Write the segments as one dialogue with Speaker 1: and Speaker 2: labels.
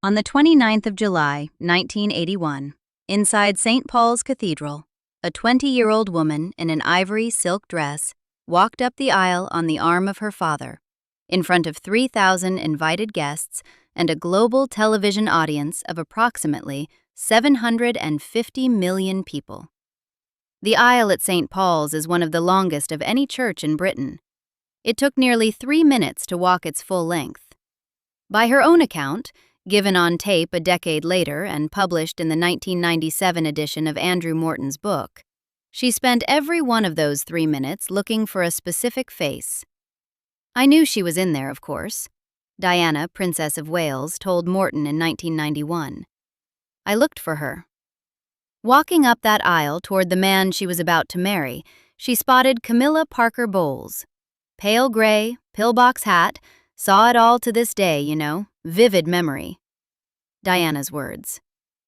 Speaker 1: On the 29th of July, 1981, inside St. Paul's Cathedral, a 20-year-old woman in an ivory silk dress walked up the aisle on the arm of her father, in front of 3,000 invited guests and a global television audience of approximately 750 million people. The aisle at St. Paul's is one of the longest of any church in Britain. It took nearly 3 minutes to walk its full length. By her own account, given on tape a decade later and published in the 1997 edition of Andrew Morton's book, she spent every one of those 3 minutes looking for a specific face. "I knew she was in there, of course," Diana, Princess of Wales, told Morton in 1991. "I looked for her." Walking up that aisle toward the man she was about to marry, she spotted Camilla Parker Bowles. Pale gray, pillbox hat, saw it all to this day, vivid memory. Diana's words.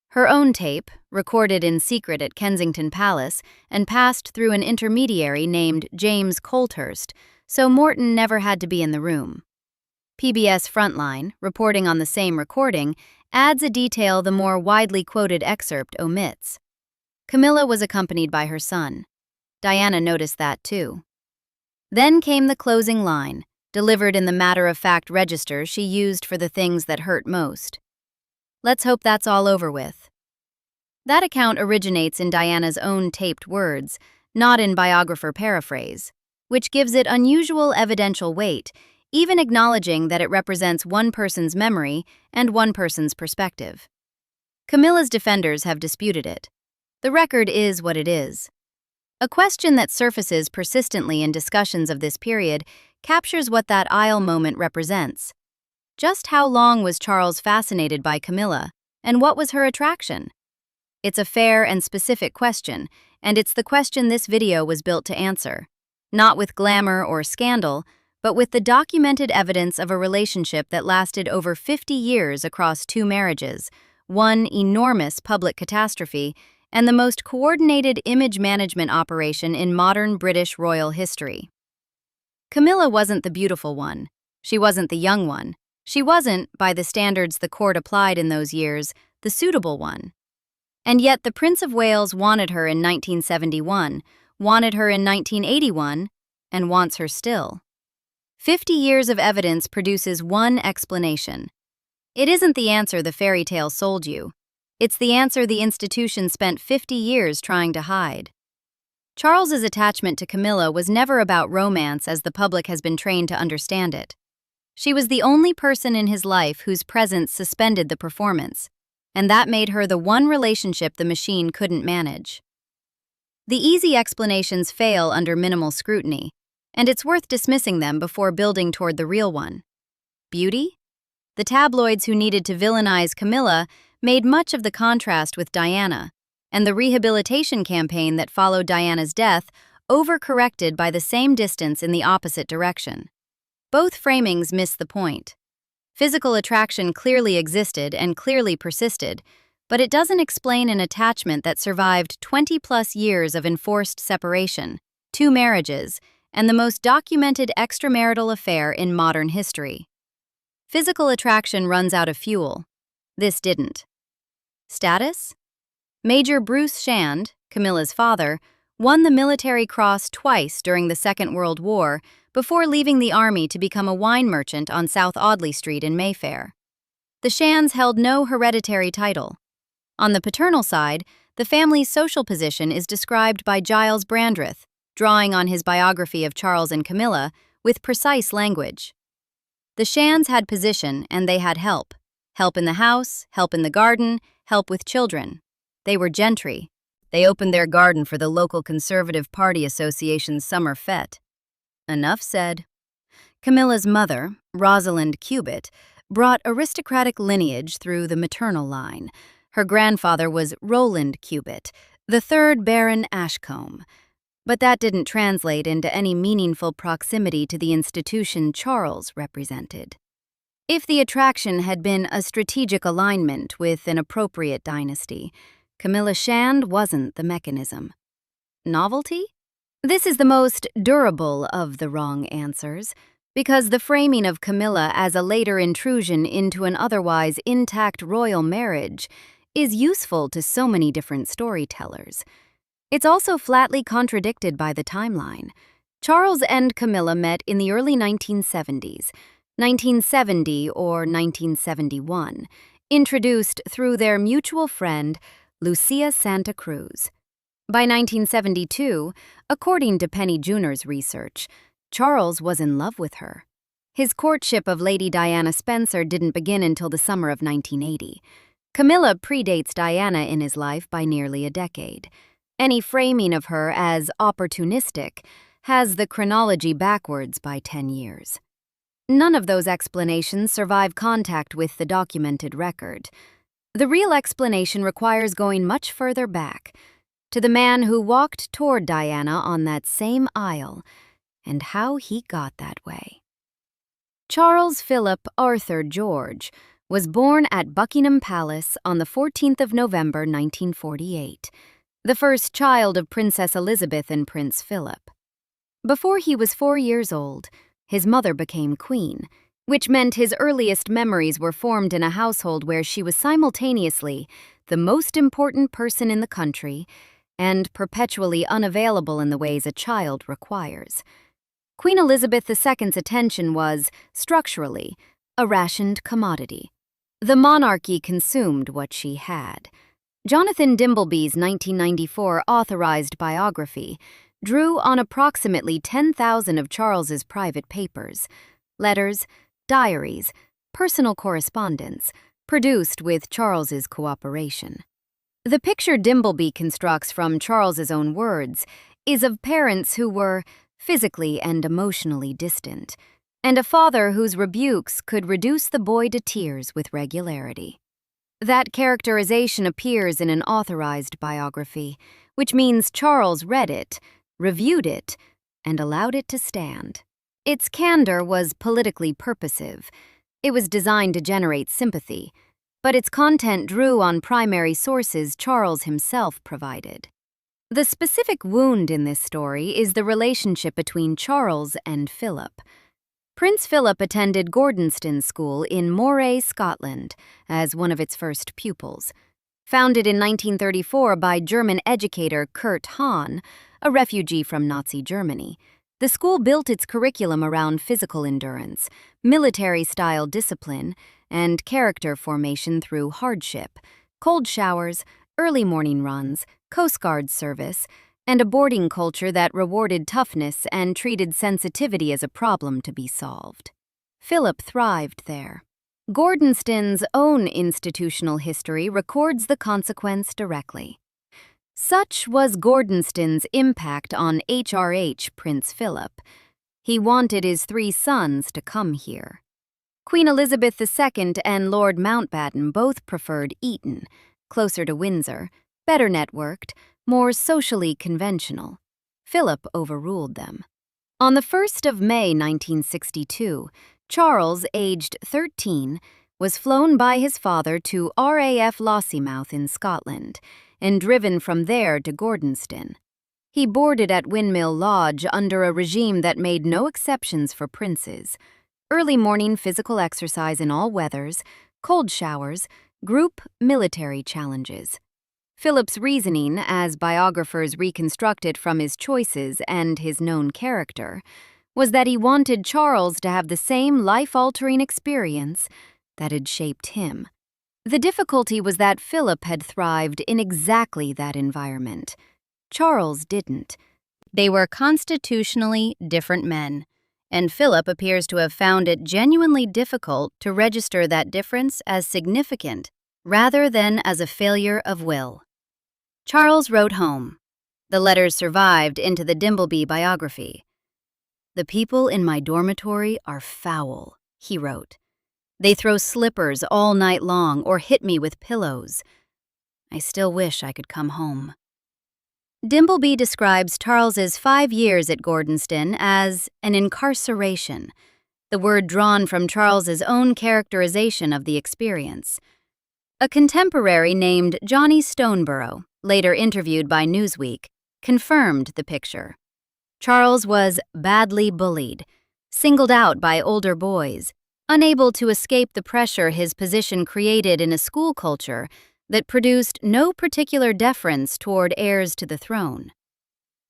Speaker 1: Her own tape, recorded in secret at Kensington Palace and passed through an intermediary named James Colthurst, so Morton never had to be in the room. PBS Frontline, reporting on the same recording, adds a detail the more widely quoted excerpt omits. Camilla was accompanied by her son. Diana noticed that too. Then came the closing line, delivered in the matter-of-fact register she used for the things that hurt most. "Let's hope that's all over with." That account originates in Diana's own taped words, not in biographer paraphrase, which gives it unusual evidential weight, even acknowledging that it represents one person's memory and one person's perspective. Camilla's defenders have disputed it. The record is what it is. A question that surfaces persistently in discussions of this period captures what that aisle moment represents. Just how long was Charles fascinated by Camilla, and what was her attraction? It's a fair and specific question, and it's the question this video was built to answer. Not with glamour or scandal, but with the documented evidence of a relationship that lasted over 50 years across 2 marriages, one enormous public catastrophe, and the most coordinated image management operation in modern British royal history. Camilla wasn't the beautiful one. She wasn't the young one. She wasn't, by the standards the court applied in those years, the suitable one. And yet the Prince of Wales wanted her in 1971, wanted her in 1981, and wants her still. 50 years of evidence produces one explanation. It isn't the answer the fairy tale sold you. It's the answer the institution spent 50 years trying to hide. Charles's attachment to Camilla was never about romance as the public has been trained to understand it. She was the only person in his life whose presence suspended the performance, and that made her the one relationship the machine couldn't manage. The easy explanations fail under minimal scrutiny, and it's worth dismissing them before building toward the real one. Beauty? The tabloids who needed to villainize Camilla made much of the contrast with Diana, and the rehabilitation campaign that followed Diana's death overcorrected by the same distance in the opposite direction. Both framings miss the point. Physical attraction clearly existed and clearly persisted, but it doesn't explain an attachment that survived 20-plus years of enforced separation, 2 marriages, and the most documented extramarital affair in modern history. Physical attraction runs out of fuel. This didn't. Status? Major Bruce Shand, Camilla's father, won the Military Cross twice during the Second World War before leaving the army to become a wine merchant on South Audley Street in Mayfair. The Shands held no hereditary title. On the paternal side, the family's social position is described by Giles Brandreth, drawing on his biography of Charles and Camilla, with precise language. The Shands had position and they had help. Help in the house, help in the garden, help with children. They were gentry. They opened their garden for the local Conservative Party Association's summer fete. Enough said. Camilla's mother, Rosalind Cubitt, brought aristocratic lineage through the maternal line. Her grandfather was Roland Cubitt, the 3rd Baron Ashcombe. But that didn't translate into any meaningful proximity to the institution Charles represented. If the attraction had been a strategic alignment with an appropriate dynasty, Camilla Shand wasn't the mechanism. Novelty? This is the most durable of the wrong answers. because the framing of Camilla as a later intrusion into an otherwise intact royal marriage is useful to so many different storytellers. It's also flatly contradicted by the timeline. Charles and Camilla met in the early 1970s, 1970 or 1971, introduced through their mutual friend, Lucia Santa Cruz. By 1972, according to Penny Junor's research, Charles was in love with her. His courtship of Lady Diana Spencer didn't begin until the summer of 1980. Camilla predates Diana in his life by nearly a decade. Any framing of her as opportunistic has the chronology backwards by 10 years. None of those explanations survive contact with the documented record. The real explanation requires going much further back, to the man who walked toward Diana on that same aisle, and how he got that way. Charles Philip Arthur George was born at Buckingham Palace on the 14th of November 1948, the first child of Princess Elizabeth and Prince Philip. Before he was 4 years old, his mother became queen, which meant his earliest memories were formed in a household where she was simultaneously the most important person in the country and perpetually unavailable in the ways a child requires. Queen Elizabeth II's attention was, structurally, a rationed commodity. The monarchy consumed what she had. Jonathan Dimbleby's 1994 authorized biography drew on approximately 10,000 of Charles's private papers, letters, diaries, personal correspondence, produced with Charles's cooperation. The picture Dimbleby constructs from Charles's own words is of parents who were physically and emotionally distant, and a father whose rebukes could reduce the boy to tears with regularity. That characterization appears in an authorized biography, which means Charles read it, reviewed it, and allowed it to stand. Its candor was politically purposive. It was designed to generate sympathy, but its content drew on primary sources Charles himself provided. The specific wound in this story is the relationship between Charles and Philip. Prince Philip attended Gordonston School in Moray, Scotland, as one of its first pupils. Founded in 1934 by German educator Kurt Hahn, a refugee from Nazi Germany, the school built its curriculum around physical endurance, military-style discipline, and character formation through hardship, cold showers, early morning runs, Coast Guard service, and a boarding culture that rewarded toughness and treated sensitivity as a problem to be solved. Philip thrived there. Gordonston's own institutional history records the consequence directly. Such was Gordonston's impact on HRH Prince Philip. He wanted his 3 sons to come here. Queen Elizabeth II and Lord Mountbatten both preferred Eton, closer to Windsor, better networked, more socially conventional. Philip overruled them. On the 1st of May 1962, Charles, aged 13, was flown by his father to RAF Lossiemouth in Scotland and driven from there to Gordonston. He boarded at Windmill Lodge under a regime that made no exceptions for princes. Early morning physical exercise in all weathers, cold showers, group military challenges. Philip's reasoning, as biographers reconstruct it from his choices and his known character, was that he wanted Charles to have the same life-altering experience that had shaped him. The difficulty was that Philip had thrived in exactly that environment. Charles didn't. They were constitutionally different men, and Philip appears to have found it genuinely difficult to register that difference as significant rather than as a failure of will. Charles wrote home. The letters survived into the Dimbleby biography. "The people in my dormitory are foul," he wrote. "They throw slippers all night long or hit me with pillows. I still wish I could come home." Dimbleby describes Charles's 5 years at Gordonston as an incarceration, the word drawn from Charles's own characterization of the experience. A contemporary named Johnny Stoneborough, later interviewed by Newsweek, confirmed the picture. Charles was badly bullied, singled out by older boys, unable to escape the pressure his position created in a school culture that produced no particular deference toward heirs to the throne.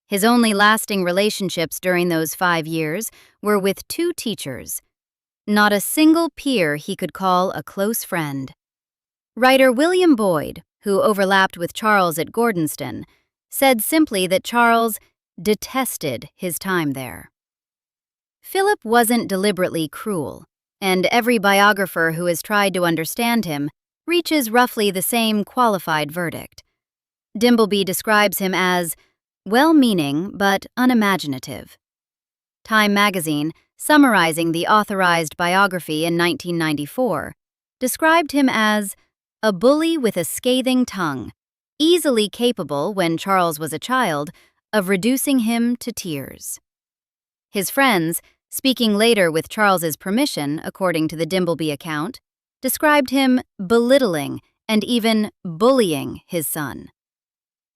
Speaker 1: His only lasting relationships during those 5 years were with 2 teachers, not a single peer he could call a close friend. Writer William Boyd, who overlapped with Charles at Gordonston, said simply that Charles detested his time there. Philip wasn't deliberately cruel, and every biographer who has tried to understand him reaches roughly the same qualified verdict. Dimbleby describes him as well-meaning but unimaginative. Time magazine, summarizing the authorized biography in 1994, described him as a bully with a scathing tongue, easily capable, when Charles was a child, of reducing him to tears. His friends, speaking later with Charles's permission, according to the Dimbleby account, described him belittling and even bullying his son.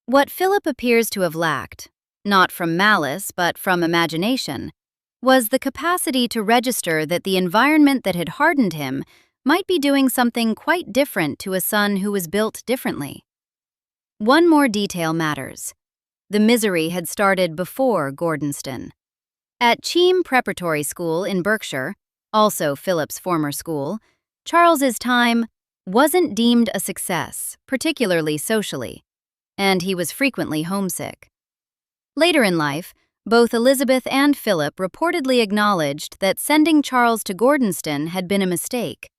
Speaker 1: What Philip appears to have lacked, not from malice but from imagination, was the capacity to register that the environment that had hardened him might be doing something quite different to a son who was built differently. One more detail matters. The misery had started before Gordonston. At Cheam Preparatory School in Berkshire, also Philip's former school, Charles's time wasn't deemed a success, particularly socially, and he was frequently homesick. Later in life, both Elizabeth and Philip reportedly acknowledged that sending Charles to Gordonston had been a mistake,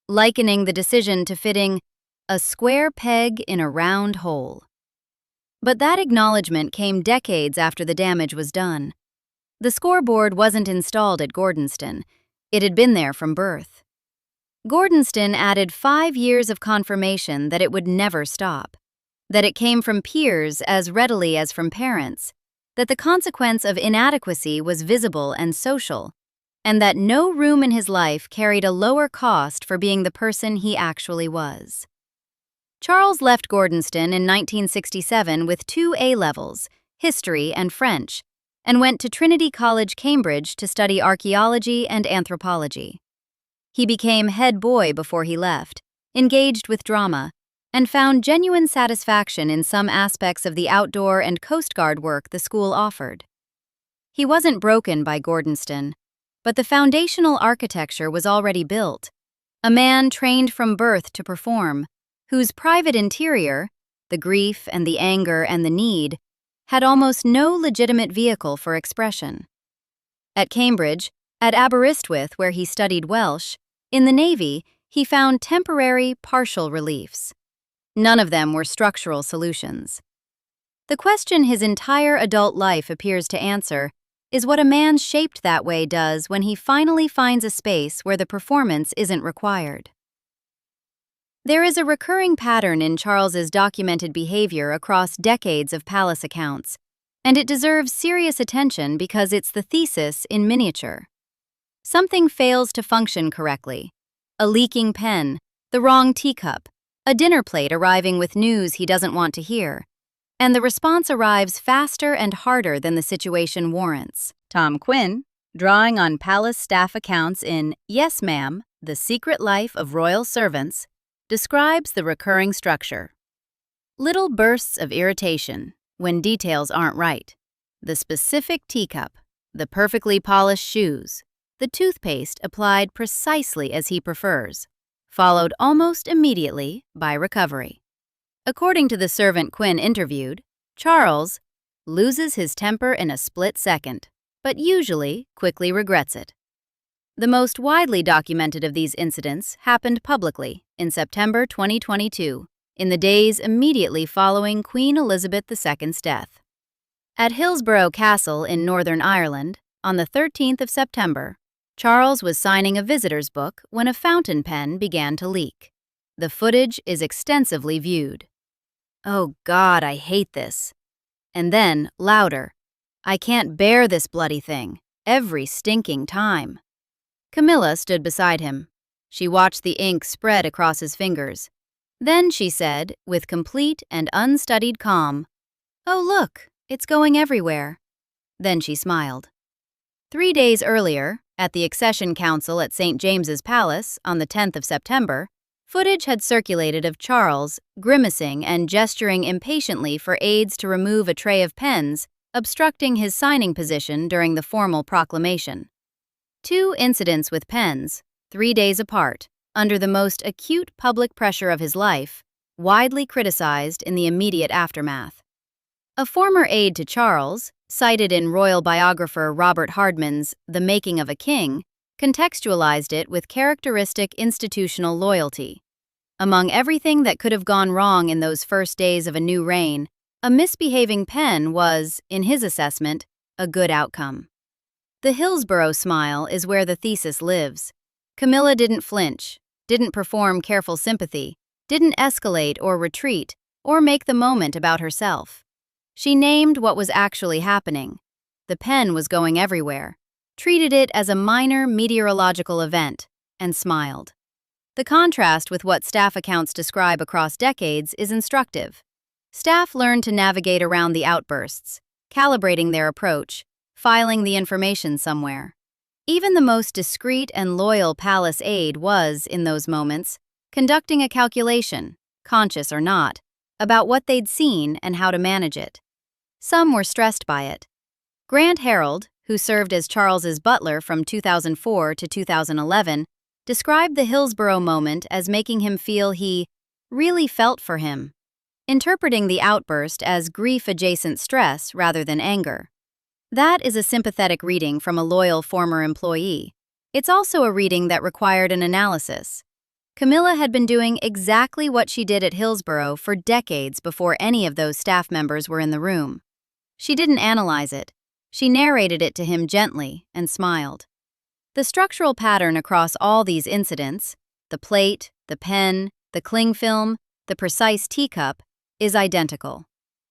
Speaker 1: likening the decision to fitting a square peg in a round hole. But that acknowledgement came decades after the damage was done. The scoreboard wasn't installed at Gordonston. It had been there from birth. Gordonston added 5 years of confirmation that it would never stop, that it came from peers as readily as from parents, that the consequence of inadequacy was visible and social, and that no room in his life carried a lower cost for being the person he actually was. Charles left Gordonston in 1967 with 2 A-levels, history and French, and went to Trinity College, Cambridge to study archaeology and anthropology. He became head boy before he left, engaged with drama, and found genuine satisfaction in some aspects of the outdoor and Coast Guard work the school offered. He wasn't broken by Gordonston, but the foundational architecture was already built. A man trained from birth to perform, whose private interior, the grief and the anger and the need, had almost no legitimate vehicle for expression. At Cambridge, at Aberystwyth, where he studied Welsh, in the Navy, he found temporary, partial reliefs. None of them were structural solutions. The question his entire adult life appears to answer is what a man shaped that way does when he finally finds a space where the performance isn't required. There is a recurring pattern in Charles's documented behavior across decades of palace accounts, and it deserves serious attention because it's the thesis in miniature. Something fails to function correctly. A leaking pen, the wrong teacup, a dinner plate arriving with news he doesn't want to hear, and the response arrives faster and harder than the situation warrants. Tom Quinn, drawing on palace staff accounts in Yes, Ma'am, The Secret Life of Royal Servants, describes the recurring structure. Little bursts of irritation when details aren't right. The specific teacup, the perfectly polished shoes, the toothpaste applied precisely as he prefers, followed almost immediately by recovery. According to the servant Quinn interviewed, Charles loses his temper in a split second, but usually quickly regrets it. The most widely documented of these incidents happened publicly in September 2022, in the days immediately following Queen Elizabeth II's death. At Hillsborough Castle in Northern Ireland, on the 13th of September, Charles was signing a visitor's book when a fountain pen began to leak. The footage is extensively viewed. "Oh God, I hate this." And then, louder, "I can't bear this bloody thing, every stinking time." Camilla stood beside him. She watched the ink spread across his fingers. Then she said, with complete and unstudied calm, "Oh look, it's going everywhere." Then she smiled. 3 days earlier, At the accession council at St. James's Palace on the 10th of September, footage had circulated of Charles grimacing and gesturing impatiently for aides to remove a tray of pens, obstructing his signing position during the formal proclamation. Two incidents with pens, 3 days apart, under the most acute public pressure of his life, widely criticized in the immediate aftermath. A former aide to Charles, cited in royal biographer Robert Hardman's The Making of a King, contextualized it with characteristic institutional loyalty. Among everything that could have gone wrong in those first days of a new reign, a misbehaving pen was, in his assessment, a good outcome. The Hillsborough smile is where the thesis lives. Camilla didn't flinch, didn't perform careful sympathy, didn't escalate or retreat, or make the moment about herself. She named what was actually happening. The pen was going everywhere, treated it as a minor meteorological event, and smiled. The contrast with what staff accounts describe across decades is instructive. Staff learned to navigate around the outbursts, calibrating their approach, filing the information somewhere. Even the most discreet and loyal palace aide was, in those moments, conducting a calculation, conscious or not, about what they'd seen and how to manage it. Some were stressed by it. Grant Harold, who served as Charles's butler from 2004 to 2011, described the Hillsborough moment as making him feel he really felt for him, interpreting the outburst as grief-adjacent stress rather than anger. That is a sympathetic reading from a loyal former employee. It's also a reading that required an analysis. Camilla had been doing exactly what she did at Hillsborough for decades before any of those staff members were in the room. She didn't analyze it. She narrated it to him gently and smiled. The structural pattern across all these incidents, the plate, the pen, the cling film, the precise teacup, is identical.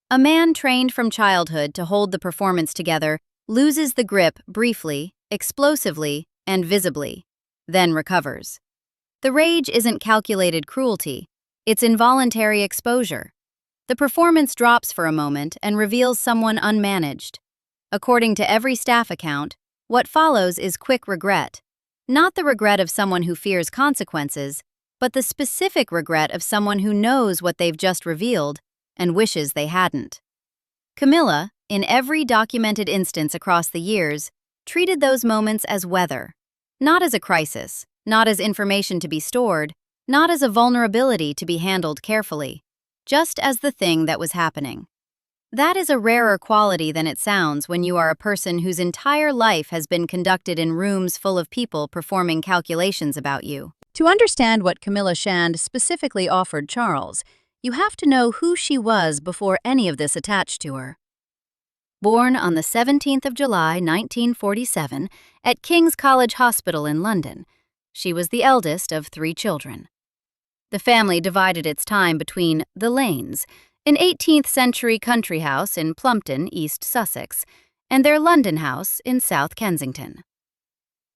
Speaker 1: A man trained from childhood to hold the performance together loses the grip briefly, explosively, and visibly, then recovers. The rage isn't calculated cruelty, it's involuntary exposure. The performance drops for a moment and reveals someone unmanaged. According to every staff account, what follows is quick regret. Not the regret of someone who fears consequences, but the specific regret of someone who knows what they've just revealed and wishes they hadn't. Camilla, in every documented instance across the years, treated those moments as weather, not as a crisis, not as information to be stored, not as a vulnerability to be handled carefully, just as the thing that was happening. That is a rarer quality than it sounds when you are a person whose entire life has been conducted in rooms full of people performing calculations about you. To understand what Camilla Shand specifically offered Charles, you have to know who she was before any of this attached to her. Born on the 17th of July, 1947, at King's College Hospital in London, she was the eldest of 3 children. The family divided its time between the Lanes, an 18th-century country house in Plumpton, East Sussex, and their London house in South Kensington.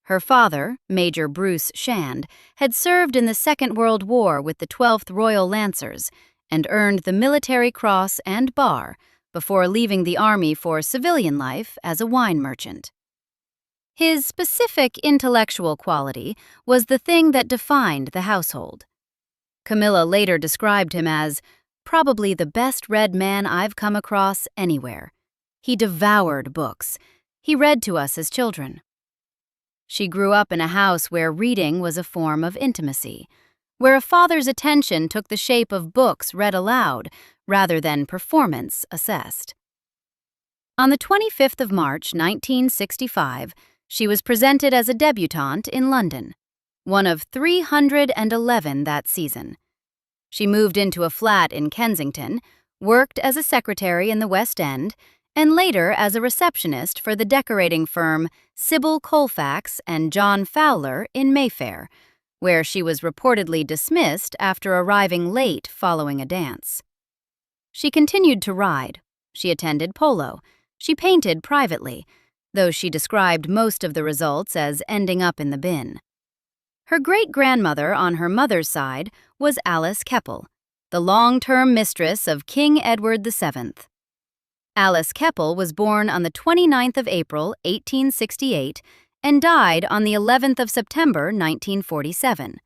Speaker 1: Her father, Major Bruce Shand, had served in the Second World War with the 12th Royal Lancers and earned the Military Cross and Bar before leaving the army for civilian life as a wine merchant. His specific intellectual quality was the thing that defined the household. Camilla later described him as probably the best-read man I've come across anywhere. He devoured books. He read to us as children. She grew up in a house where reading was a form of intimacy, where a father's attention took the shape of books read aloud rather than performance assessed. On the 25th of March, 1965, she was presented as a debutante in London, one of 311 that season. She moved into a flat in Kensington, worked as a secretary in the West End, and later as a receptionist for the decorating firm Sybil Colfax and John Fowler in Mayfair, where she was reportedly dismissed after arriving late following a dance. She continued to ride. She attended polo. She painted privately, though she described most of the results as ending up in the bin. Her great-grandmother on her mother's side was Alice Keppel, the long-term mistress of King Edward VII. Alice Keppel was born on the 29th of April, 1868, and died on the 11th of September 1947,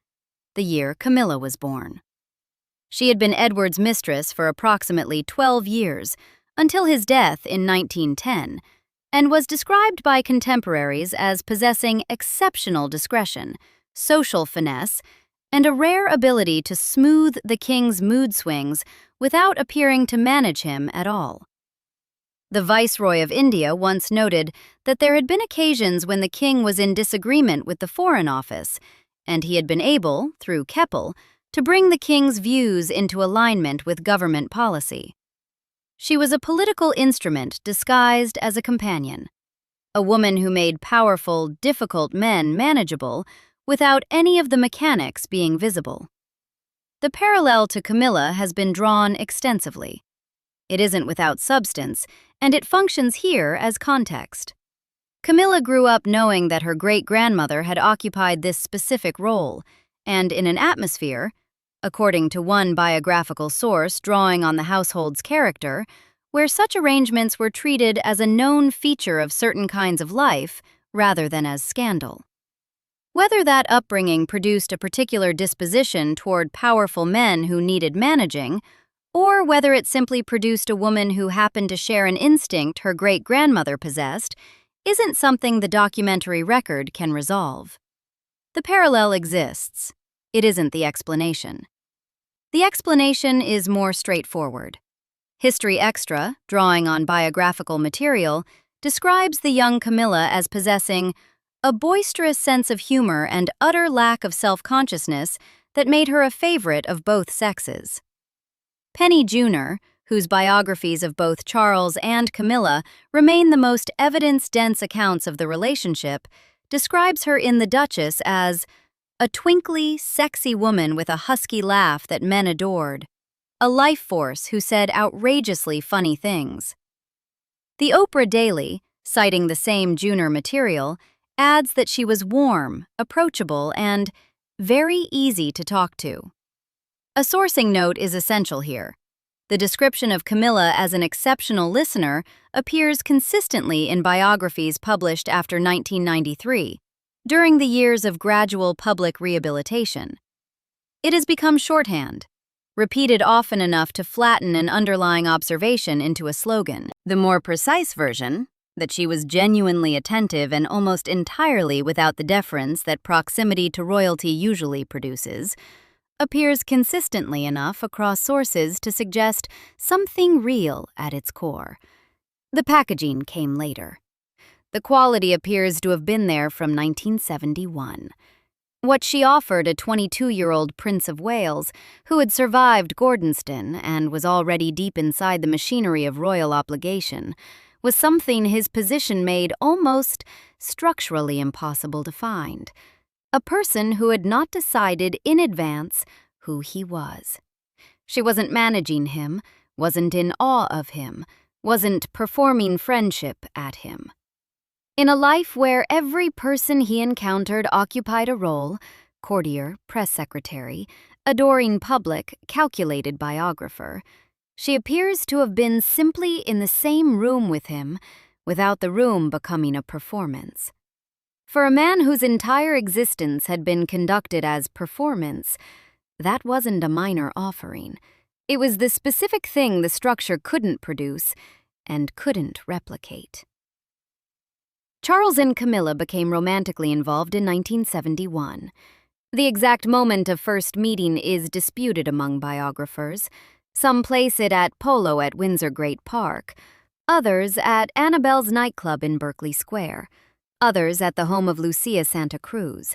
Speaker 1: the year Camilla was born. She had been Edward's mistress for approximately 12 years, until his death in 1910, and was described by contemporaries as possessing exceptional discretion, social finesse, and a rare ability to smooth the king's mood swings without appearing to manage him at all. The Viceroy of India once noted that there had been occasions when the king was in disagreement with the Foreign Office, and he had been able, through Keppel, to bring the king's views into alignment with government policy. She was a political instrument disguised as a companion, a woman who made powerful, difficult men manageable without any of the mechanics being visible. The parallel to Camilla has been drawn extensively. It isn't without substance, and it functions here as context. Camilla grew up knowing that her great-grandmother had occupied this specific role, and in an atmosphere, according to one biographical source drawing on the household's character, where such arrangements were treated as a known feature of certain kinds of life rather than as scandal. Whether that upbringing produced a particular disposition toward powerful men who needed managing, or whether it simply produced a woman who happened to share an instinct her great-grandmother possessed, isn't something the documentary record can resolve. The parallel exists. It isn't the explanation. The explanation is more straightforward. History Extra, drawing on biographical material, describes the young Camilla as possessing a boisterous sense of humor and utter lack of self-consciousness that made her a favorite of both sexes. Penny Junor, whose biographies of both Charles and Camilla remain the most evidence-dense accounts of the relationship, describes her in The Duchess as a twinkly, sexy woman with a husky laugh that men adored, a life force who said outrageously funny things. The Oprah Daily, citing the same Junor material, adds that she was warm, approachable, and very easy to talk to. A sourcing note is essential here. The description of Camilla as an exceptional listener appears consistently in biographies published after 1993, during the years of gradual public rehabilitation. It has become shorthand, repeated often enough to flatten an underlying observation into a slogan. The more precise version, that she was genuinely attentive and almost entirely without the deference that proximity to royalty usually produces, appears consistently enough across sources to suggest something real at its core. The packaging came later. The quality appears to have been there from 1971. What she offered a 22-year-old Prince of Wales who had survived Gordonston and was already deep inside the machinery of royal obligation was something his position made almost structurally impossible to find. A person who had not decided in advance who he was. She wasn't managing him, wasn't in awe of him, wasn't performing friendship at him. In a life where every person he encountered occupied a role, courtier, press secretary, adoring public, calculated biographer, she appears to have been simply in the same room with him, without the room becoming a performance. For a man whose entire existence had been conducted as performance, that wasn't a minor offering. It was the specific thing the structure couldn't produce and couldn't replicate. Charles and Camilla became romantically involved in 1971. The exact moment of first meeting is disputed among biographers. Some place it at polo at Windsor Great Park, others at Annabelle's nightclub in Berkeley Square, others at the home of Lucia Santa Cruz.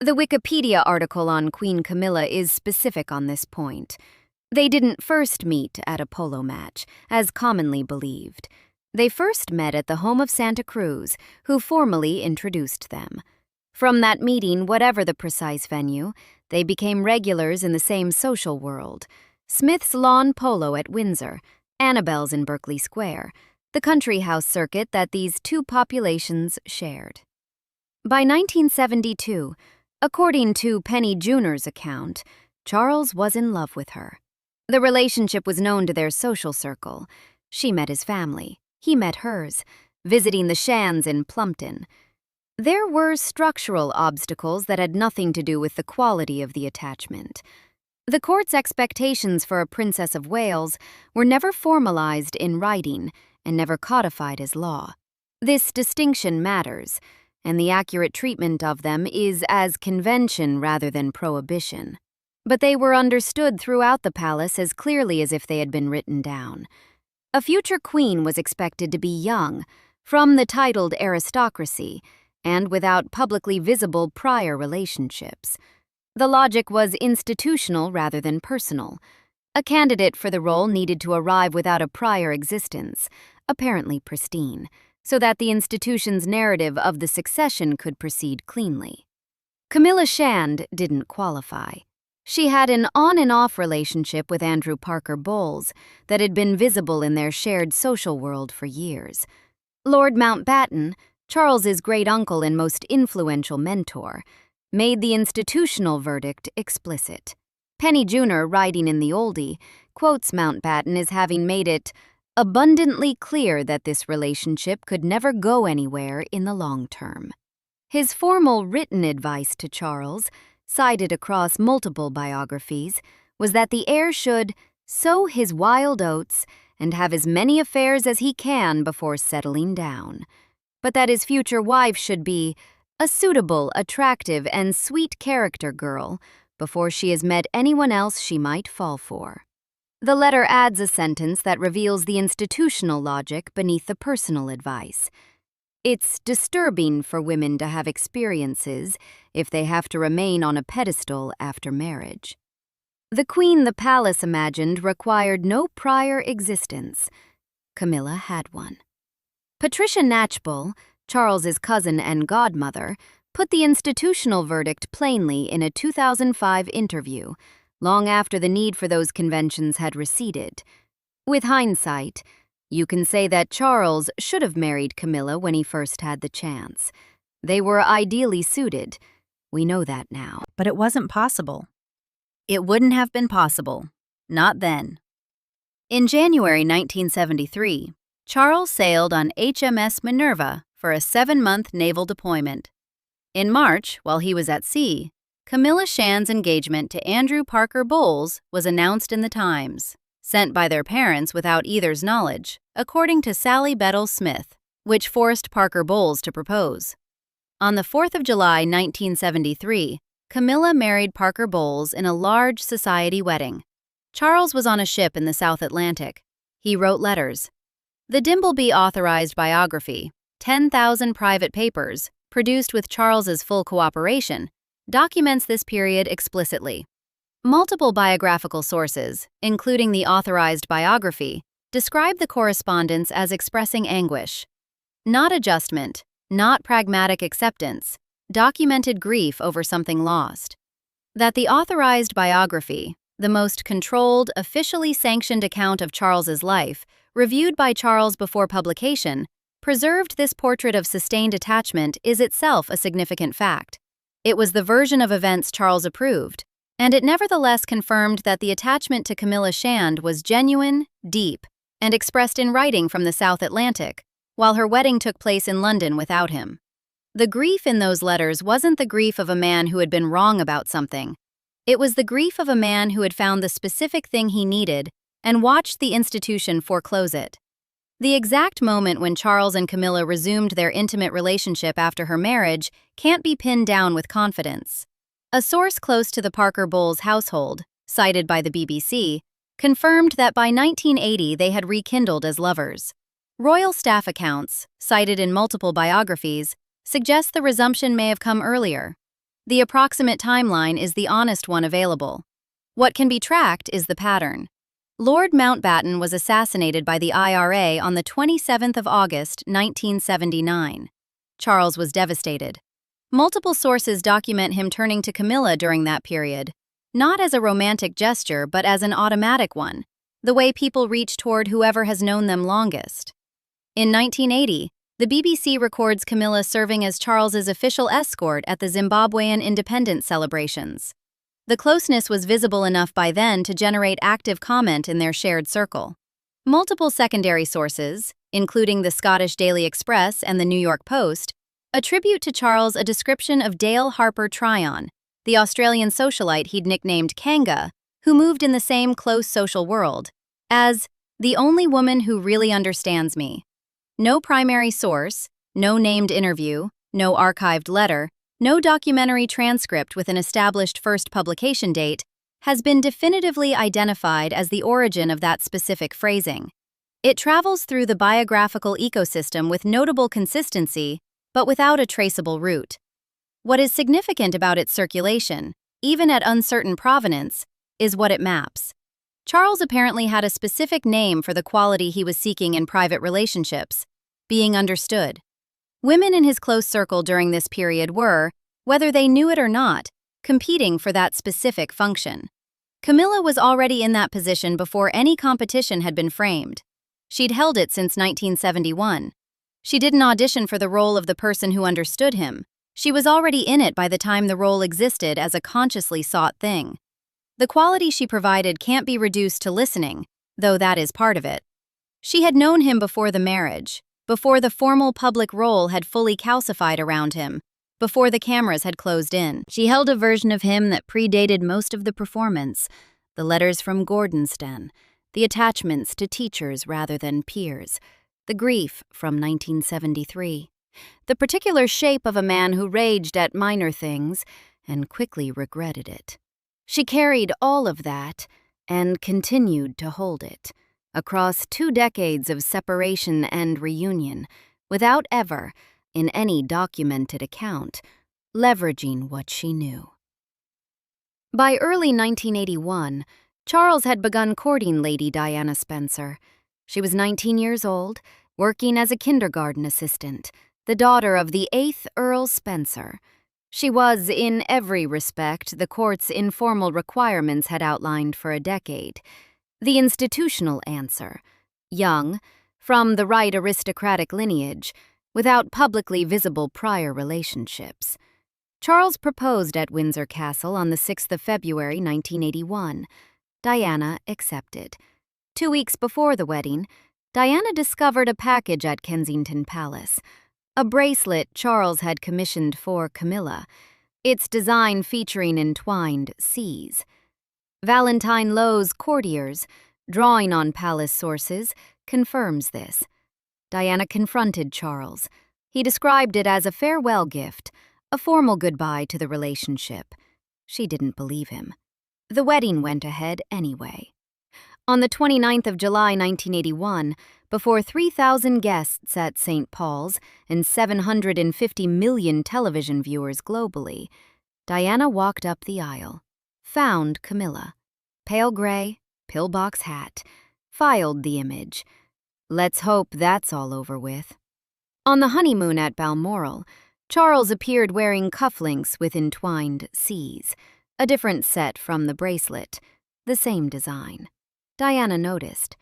Speaker 1: The Wikipedia article on Queen Camilla is specific on this point. They didn't first meet at a polo match, as commonly believed. They first met at the home of Santa Cruz, who formally introduced them. From that meeting, whatever the precise venue, they became regulars in the same social world. Smith's lawn polo at Windsor, Annabelle's in Berkeley Square, the country house circuit that these two populations shared. By 1972, according to Penny Junor's account, Charles was in love with her. The relationship was known to their social circle. She met his family. He met hers, visiting the Shands in Plumpton. There were structural obstacles that had nothing to do with the quality of the attachment. The court's expectations for a Princess of Wales were never formalized in writing and never codified as law. This distinction matters, and the accurate treatment of them is as convention rather than prohibition. But they were understood throughout the palace as clearly as if they had been written down. A future queen was expected to be young, from the titled aristocracy, and without publicly visible prior relationships. The logic was institutional rather than personal. A candidate for the role needed to arrive without a prior existence, apparently pristine, so that the institution's narrative of the succession could proceed cleanly. Camilla Shand didn't qualify. She had an on-and-off relationship with Andrew Parker Bowles that had been visible in their shared social world for years. Lord Mountbatten, Charles's great-uncle and most influential mentor, made the institutional verdict explicit. Penny Junor, writing in the Oldie, quotes Mountbatten as having made it abundantly clear that this relationship could never go anywhere in the long term. His formal written advice to Charles, cited across multiple biographies, was that the heir should sow his wild oats and have as many affairs as he can before settling down, but that his future wife should be a suitable, attractive, and sweet character girl before she has met anyone else she might fall for. The letter adds a sentence that reveals the institutional logic beneath the personal advice. It's disturbing for women to have experiences if they have to remain on a pedestal after marriage. The queen the palace imagined required no prior existence. Camilla had one. Patricia Knatchbull, Charles's cousin and godmother, put the institutional verdict plainly in a 2005 interview, long after the need for those conventions had receded. With hindsight, you can say that Charles should have married Camilla when he first had the chance. They were ideally suited. We know that now.
Speaker 2: But it wasn't possible.
Speaker 1: It wouldn't have been possible. Not then. In January 1973, Charles sailed on HMS Minerva for a 7-month naval deployment. In March, while he was at sea, Camilla Shand's engagement to Andrew Parker Bowles was announced in the Times, sent by their parents without either's knowledge, according to Sally Bettle Smith, which forced Parker Bowles to propose. On the 4th of July 1973, Camilla married Parker Bowles in a large society wedding. Charles was on a ship in the South Atlantic. He wrote letters. The Dimbleby-authorized biography, 10,000 private papers, produced with Charles's full cooperation, documents this period explicitly. Multiple biographical sources, including the authorized biography, describe the correspondence as expressing anguish. Not adjustment, not pragmatic acceptance, documented grief over something lost. That the authorized biography, the most controlled, officially sanctioned account of Charles's life, reviewed by Charles before publication, preserved this portrait of sustained attachment is itself a significant fact. It was the version of events Charles approved, and it nevertheless confirmed that the attachment to Camilla Shand was genuine, deep, and expressed in writing from the South Atlantic, while her wedding took place in London without him. The grief in those letters wasn't the grief of a man who had been wrong about something. It was the grief of a man who had found the specific thing he needed and watched the institution foreclose it. The exact moment when Charles and Camilla resumed their intimate relationship after her marriage can't be pinned down with confidence. A source close to the Parker Bowles household, cited by the BBC, confirmed that by 1980 they had rekindled as lovers. Royal staff accounts, cited in multiple biographies, suggest the resumption may have come earlier. The approximate timeline is the honest one available. What can be tracked is the pattern. Lord Mountbatten was assassinated by the IRA on the 27th of August, 1979. Charles was devastated. Multiple sources document him turning to Camilla during that period, not as a romantic gesture but as an automatic one, the way people reach toward whoever has known them longest. In 1980, the BBC records Camilla serving as Charles's official escort at the Zimbabwean independence celebrations. The closeness was visible enough by then to generate active comment in their shared circle. Multiple secondary sources, including the Scottish Daily Express and the New York Post, A tribute to Charles, a description of Dale Harper Tryon, the Australian socialite he'd nicknamed Kanga, who moved in the same close social world, as the only woman who really understands me. No primary source, no named interview, no archived letter, no documentary transcript with an established first publication date has been definitively identified as the origin of that specific phrasing. It travels through the biographical ecosystem with notable consistency, but without a traceable root. What is significant about its circulation, even at uncertain provenance, is what it maps. Charles apparently had a specific name for the quality he was seeking in private relationships: being understood. Women in his close circle during this period were, whether they knew it or not, competing for that specific function. Camilla was already in that position before any competition had been framed. She'd held it since 1971. She didn't audition for the role of the person who understood him. She was already in it by the time the role existed as a consciously sought thing. The quality she provided can't be reduced to listening, though that is part of it. She had known him before the marriage, before the formal public role had fully calcified around him, before the cameras had closed in. She held a version of him that predated most of the performance: the letters from Gordonstoun, the attachments to teachers rather than peers, the grief from 1973, the particular shape of a man who raged at minor things and quickly regretted it. She carried all of that and continued to hold it across 2 decades of separation and reunion, without ever, in any documented account, leveraging what she knew. By early 1981, Charles had begun courting Lady Diana Spencer. She was 19 years old, working as a kindergarten assistant, the daughter of the 8th Earl Spencer. She was, in every respect, the court's informal requirements had outlined for a decade. The institutional answer: young, from the right aristocratic lineage, without publicly visible prior relationships. Charles proposed at Windsor Castle on the 6th of February 1981. Diana accepted. 2 weeks before the wedding, Diana discovered a package at Kensington Palace, a bracelet Charles had commissioned for Camilla, its design featuring entwined C's. Valentine Lowe's Courtiers, drawing on palace sources, confirms this. Diana confronted Charles. He described it as a farewell gift, a formal goodbye to the relationship. She didn't believe him. The wedding went ahead anyway. On the 29th of July 1981, before 3,000 guests at St. Paul's and 750 million television viewers globally, Diana walked up the aisle, found Camilla. Pale gray, pillbox hat, filed the image. Let's hope that's all over with. On the honeymoon at Balmoral, Charles appeared wearing cufflinks with entwined C's, a different set from the bracelet, the same design. Diana noticed.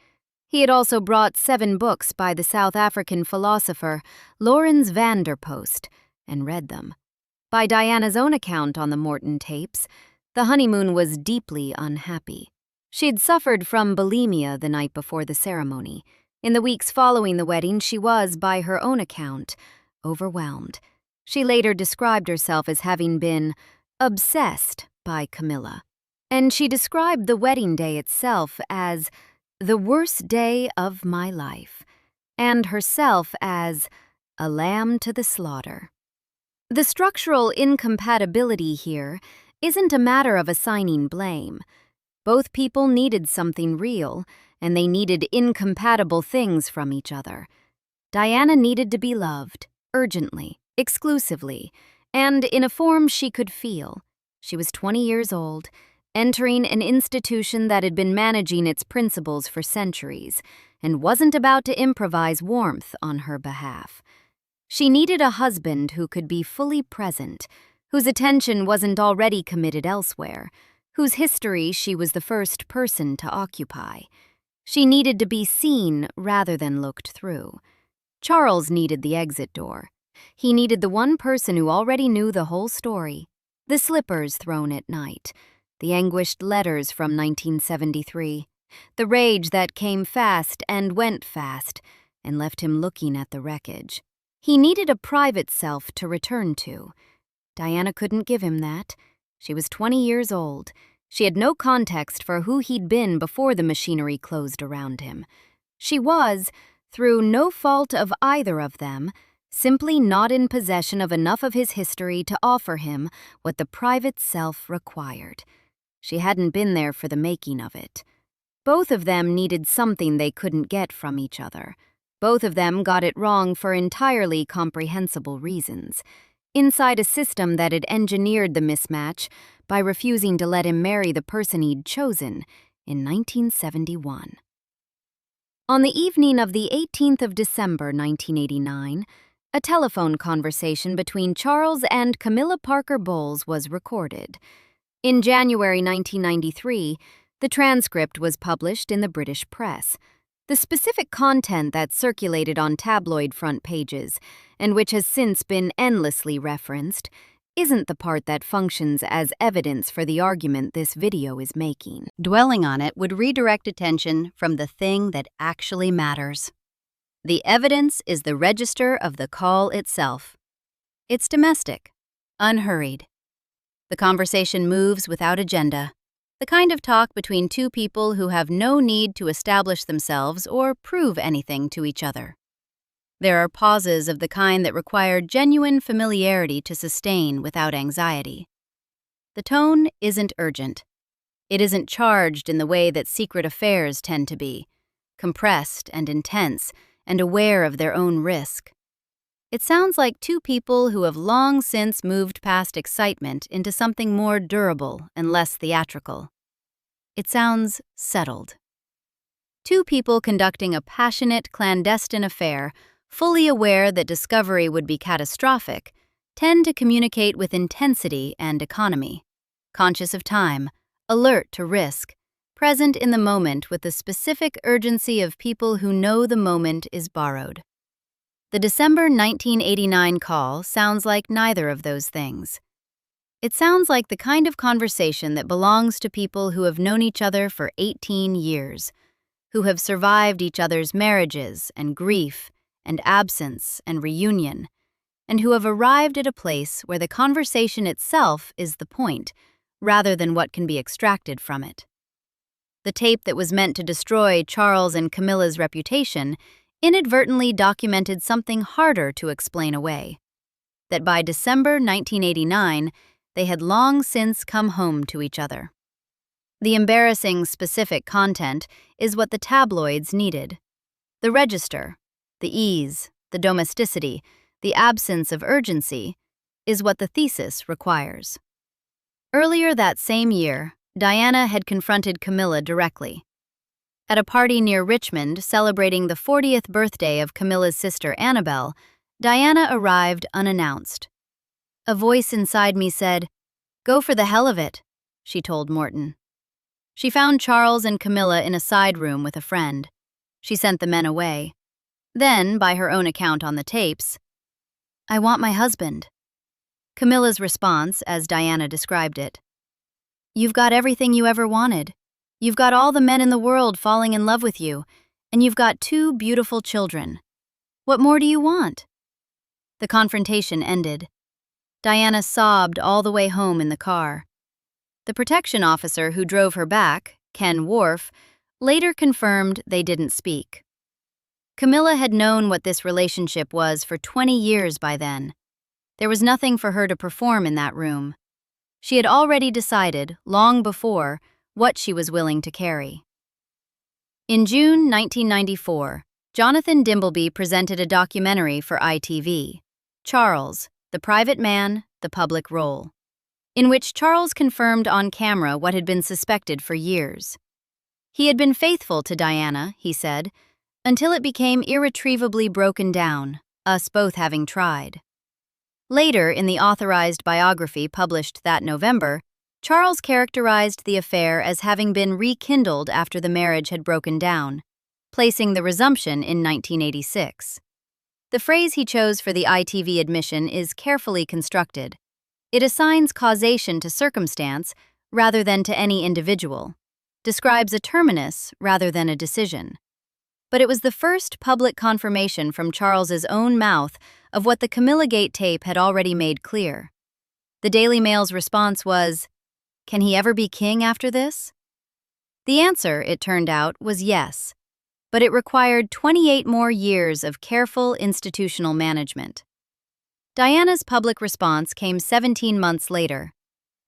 Speaker 1: He had also brought 7 books by the South African philosopher Laurens van der Post and read them. By Diana's own account on the Morton tapes, the honeymoon was deeply unhappy. She'd suffered from bulimia the night before the ceremony. In the weeks following the wedding, she was, by her own account, overwhelmed. She later described herself as having been obsessed by Camilla. And she described the wedding day itself as the worst day of my life, and herself as a lamb to the slaughter. The structural incompatibility here isn't a matter of assigning blame. Both people needed something real, and they needed incompatible things from each other. Diana needed to be loved, urgently, exclusively, and in a form she could feel. She was 20 years old, entering an institution that had been managing its principles for centuries, and wasn't about to improvise warmth on her behalf. She needed a husband who could be fully present, whose attention wasn't already committed elsewhere, whose history she was the first person to occupy. She needed to be seen rather than looked through. Charles needed the exit door. He needed the one person who already knew the whole story, the slippers thrown at night, the anguished letters from 1973, the rage that came fast and went fast and left him looking at the wreckage. He needed a private self to return to. Diana couldn't give him that. She was 20 years old. She had no context for who he'd been before the machinery closed around him. She was, through no fault of either of them, simply not in possession of enough of his history to offer him what the private self required. She hadn't been there for the making of it. Both of them needed something they couldn't get from each other. Both of them got it wrong for entirely comprehensible reasons. Inside a system that had engineered the mismatch by refusing to let him marry the person he'd chosen in 1971. On the evening of the 18th of December 1989, a telephone conversation between Charles and Camilla Parker Bowles was recorded. In January 1993, the transcript was published in the British press. The specific content that circulated on tabloid front pages, and which has since been endlessly referenced, isn't the part that functions as evidence for the argument this video is making. Dwelling on it would redirect attention from the thing that actually matters. The evidence is the register of the call itself. It's domestic, unhurried. The conversation moves without agenda, the kind of talk between two people who have no need to establish themselves or prove anything to each other. There are pauses of the kind that require genuine familiarity to sustain without anxiety. The tone isn't urgent. It isn't charged in the way that secret affairs tend to be, compressed and intense and aware of their own risk. It sounds like two people who have long since moved past excitement into something more durable and less theatrical. It sounds settled. Two people conducting a passionate, clandestine affair, fully aware that discovery would be catastrophic, tend to communicate with intensity and economy, conscious of time, alert to risk, present in the moment with the specific urgency of people who know the moment is borrowed. The December 1989 call sounds like neither of those things. It sounds like the kind of conversation that belongs to people who have known each other for 18 years, who have survived each other's marriages and grief and absence and reunion, and who have arrived at a place where the conversation itself is the point, rather than what can be extracted from it. The tape that was meant to destroy Charles and Camilla's reputation inadvertently documented something harder to explain away, that by December 1989, they had long since come home to each other. The embarrassing specific content is what the tabloids needed. The register, the ease, the domesticity, the absence of urgency, is what the thesis requires. Earlier that same year, Diana had confronted Camilla directly. At a party near Richmond celebrating the 40th birthday of Camilla's sister Annabelle, Diana arrived unannounced. A voice inside me said, "Go for the hell of it," she told Morton. She found Charles and Camilla in a side room with a friend. She sent the men away. Then, by her own account on the tapes, "I want my husband." Camilla's response, as Diana described it, "You've got everything you ever wanted. You've got all the men in the world falling in love with you, and you've got 2 beautiful children. What more do you want?" The confrontation ended. Diana sobbed all the way home in the car. The protection officer who drove her back, Ken Worf, later confirmed they didn't speak. Camilla had known what this relationship was for 20 years by then. There was nothing for her to perform in that room. She had already decided, long before, what she was willing to carry. In June 1994, Jonathan Dimbleby presented a documentary for ITV, Charles, the Private Man, the Public Role, in which Charles confirmed on camera what had been suspected for years. He had been faithful to Diana, he said, until it became irretrievably broken down, us both having tried. Later, in the authorized biography published that November, Charles characterized the affair as having been rekindled after the marriage had broken down, placing the resumption in 1986. The phrase he chose for the ITV admission is carefully constructed. It assigns causation to circumstance rather than to any individual, describes a terminus rather than a decision. But it was the first public confirmation from Charles's own mouth of what the Camilla Gate tape had already made clear. The Daily Mail's response was, "Can he ever be king after this?" The answer, it turned out, was yes, but it required 28 more years of careful institutional management. Diana's public response came 17 months later.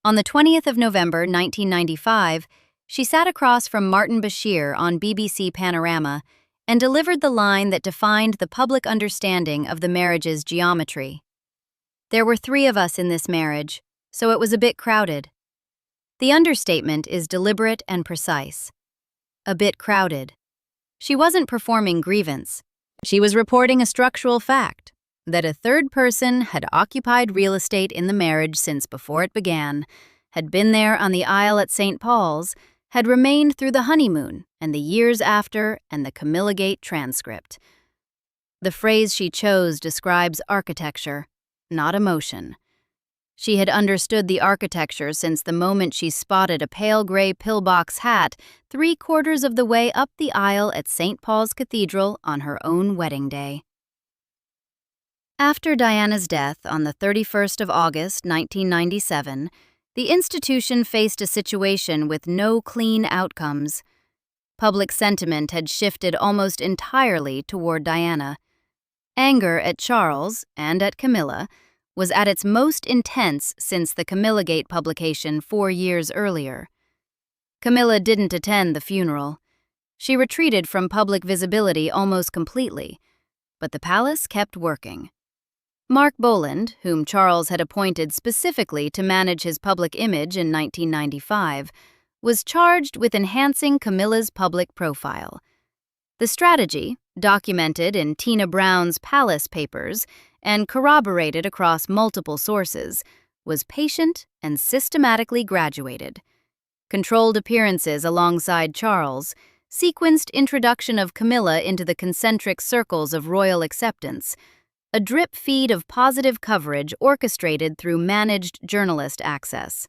Speaker 1: On the 20th of November 1995, she sat across from Martin Bashir on BBC Panorama and delivered the line that defined the public understanding of the marriage's geometry. "There were 3 of us in this marriage, so it was a bit crowded." The understatement is deliberate and precise. A bit crowded. She wasn't performing grievance. She was reporting a structural fact, that a third person had occupied real estate in the marriage since before it began, had been there on the aisle at St. Paul's, had remained through the honeymoon and the years after and the Camilla Gate transcript. The phrase she chose describes architecture, not emotion. She had understood the architecture since the moment she spotted a pale gray pillbox hat 3/4 of the way up the aisle at St. Paul's Cathedral on her own wedding day. After Diana's death on the 31st of August, 1997, the institution faced a situation with no clean outcomes. Public sentiment had shifted almost entirely toward Diana. Anger at Charles and at Camilla was at its most intense since the Camilla Gate publication 4 years earlier. Camilla didn't attend the funeral. She retreated from public visibility almost completely, but the palace kept working. Mark Boland, whom Charles had appointed specifically to manage his public image in 1995, was charged with enhancing Camilla's public profile. The strategy, documented in Tina Brown's Palace Papers and corroborated across multiple sources, was patient and systematically graduated. Controlled appearances alongside Charles, sequenced introduction of Camilla into the concentric circles of royal acceptance, a drip feed of positive coverage orchestrated through managed journalist access.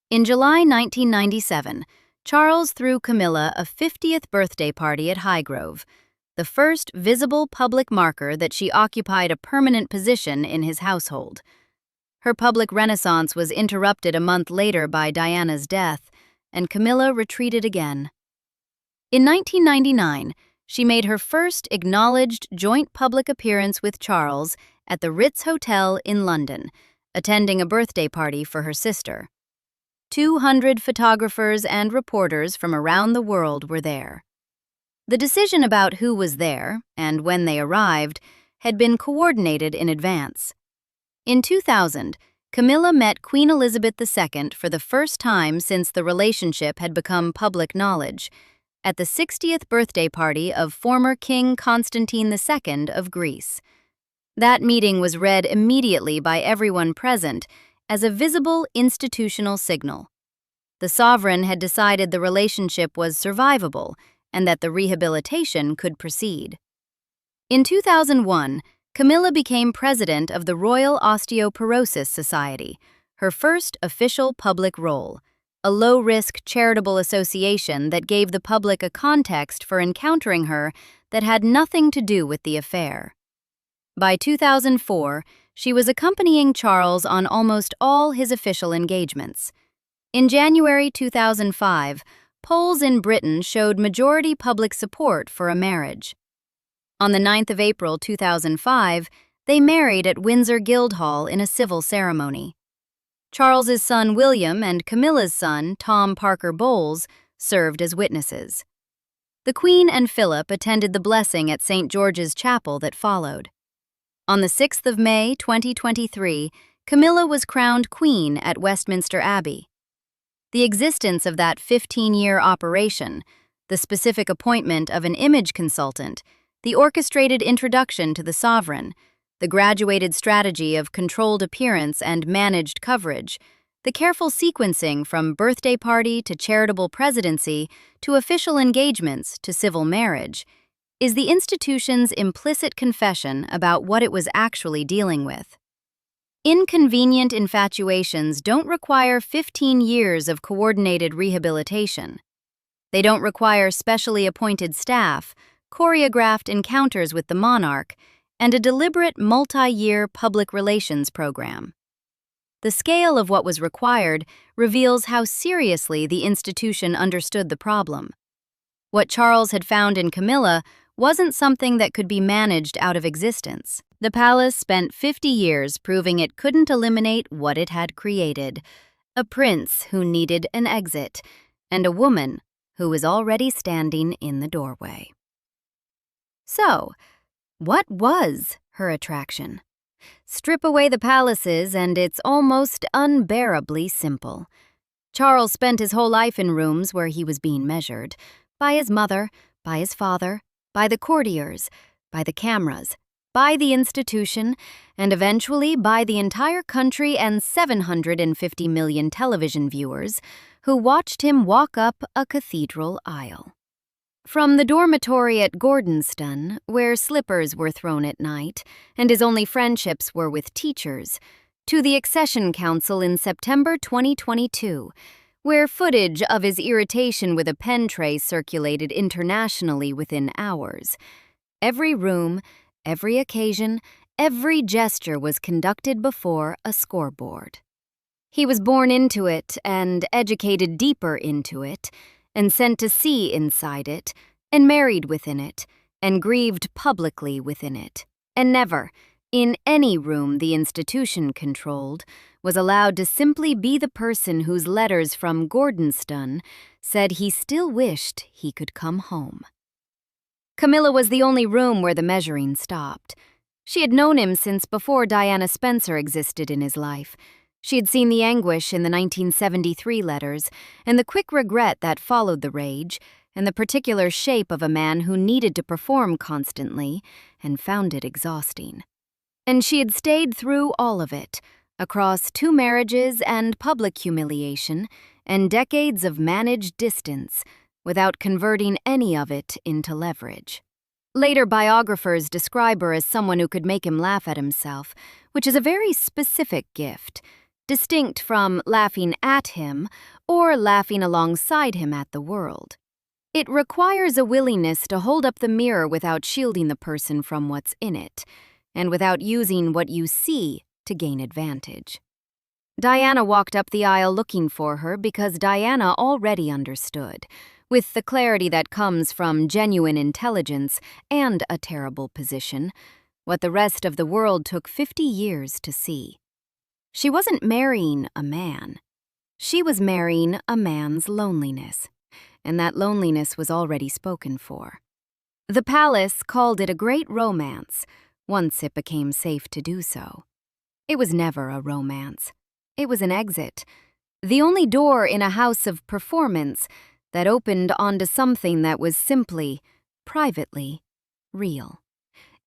Speaker 1: In July 1997, Charles threw Camilla a 50th birthday party at Highgrove, the first visible public marker that she occupied a permanent position in his household. Her public renaissance was interrupted a month later by Diana's death, and Camilla retreated again. In 1999, she made her first acknowledged joint public appearance with Charles at the Ritz Hotel in London, attending a birthday party for her sister. 200 photographers and reporters from around the world were there. The decision about who was there, and when they arrived, had been coordinated in advance. In 2000, Camilla met Queen Elizabeth II for the first time since the relationship had become public knowledge, at the 60th birthday party of former King Constantine II of Greece. That meeting was read immediately by everyone present as a visible institutional signal. The sovereign had decided the relationship was survivable and that the rehabilitation could proceed. In 2001, Camilla became president of the Royal Osteoporosis Society, her first official public role, a low-risk charitable association that gave the public a context for encountering her that had nothing to do with the affair. By 2004, she was accompanying Charles on almost all his official engagements. In January 2005, polls in Britain showed majority public support for a marriage. On the 9th of April 2005, they married at Windsor Guildhall in a civil ceremony. Charles's son William and Camilla's son, Tom Parker Bowles, served as witnesses. The Queen and Philip attended the blessing at St. George's Chapel that followed. On the 6th of May 2023, Camilla was crowned Queen at Westminster Abbey. The existence of that 15-year operation, the specific appointment of an image consultant, the orchestrated introduction to the sovereign, the graduated strategy of controlled appearance and managed coverage, the careful sequencing from birthday party to charitable presidency to official engagements to civil marriage, is the institution's implicit confession about what it was actually dealing with. Inconvenient infatuations don't require 15 years of coordinated rehabilitation. They don't require specially appointed staff, choreographed encounters with the monarch, and a deliberate multi-year public relations program. The scale of what was required reveals how seriously the institution understood the problem. What Charles had found in Camilla wasn't something that could be managed out of existence. The palace spent 50 years proving it couldn't eliminate what it had created: a prince who needed an exit, and a woman who was already standing in the doorway. So, what was her attraction? Strip away the palaces and it's almost unbearably simple. Charles spent his whole life in rooms where he was being measured by his mother, by his father, by the courtiers, by the cameras, by the institution, and eventually by the entire country and 750 million television viewers who watched him walk up a cathedral aisle. From the dormitory at Gordonston, where slippers were thrown at night and his only friendships were with teachers, to the Accession Council in September 2022, where footage of his irritation with a pen tray circulated internationally within hours. Every room, every occasion, every gesture was conducted before a scoreboard. He was born into it and educated deeper into it, and sent to sea inside it, and married within it, and grieved publicly within it, and never, in any room the institution controlled, was allowed to simply be the person whose letters from Gordonston said he still wished he could come home. Camilla was the only room where the measuring stopped. She had known him since before Diana Spencer existed in his life. She had seen the anguish in the 1973 letters, and the quick regret that followed the rage, and the particular shape of a man who needed to perform constantly and found it exhausting. And she had stayed through all of it, across 2 marriages and public humiliation, and decades of managed distance, without converting any of it into leverage. Later biographers describe her as someone who could make him laugh at himself, which is a very specific gift, distinct from laughing at him or laughing alongside him at the world. It requires a willingness to hold up the mirror without shielding the person from what's in it, and without using what you see to gain advantage. Diana walked up the aisle looking for her because Diana already understood, with the clarity that comes from genuine intelligence and a terrible position, what the rest of the world took 50 years to see. She wasn't marrying a man. She was marrying a man's loneliness, and that loneliness was already spoken for. The palace called it a great romance, once it became safe to do so. It was never a romance. It was an exit, the only door in a house of performance that opened onto something that was simply, privately, real.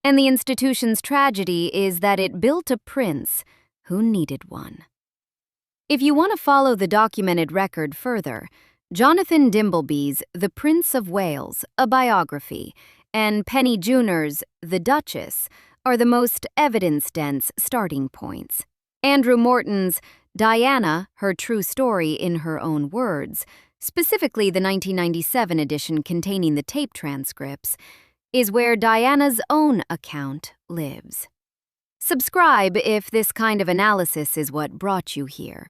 Speaker 1: And the institution's tragedy is that it built a prince who needed one. If you want to follow the documented record further, Jonathan Dimbleby's The Prince of Wales, a biography, and Penny Junor's The Duchess are the most evidence-dense starting points. Andrew Morton's Diana, Her True Story in Her Own Words, specifically the 1997 edition containing the tape transcripts, is where Diana's own account lives. Subscribe if this kind of analysis is what brought you here.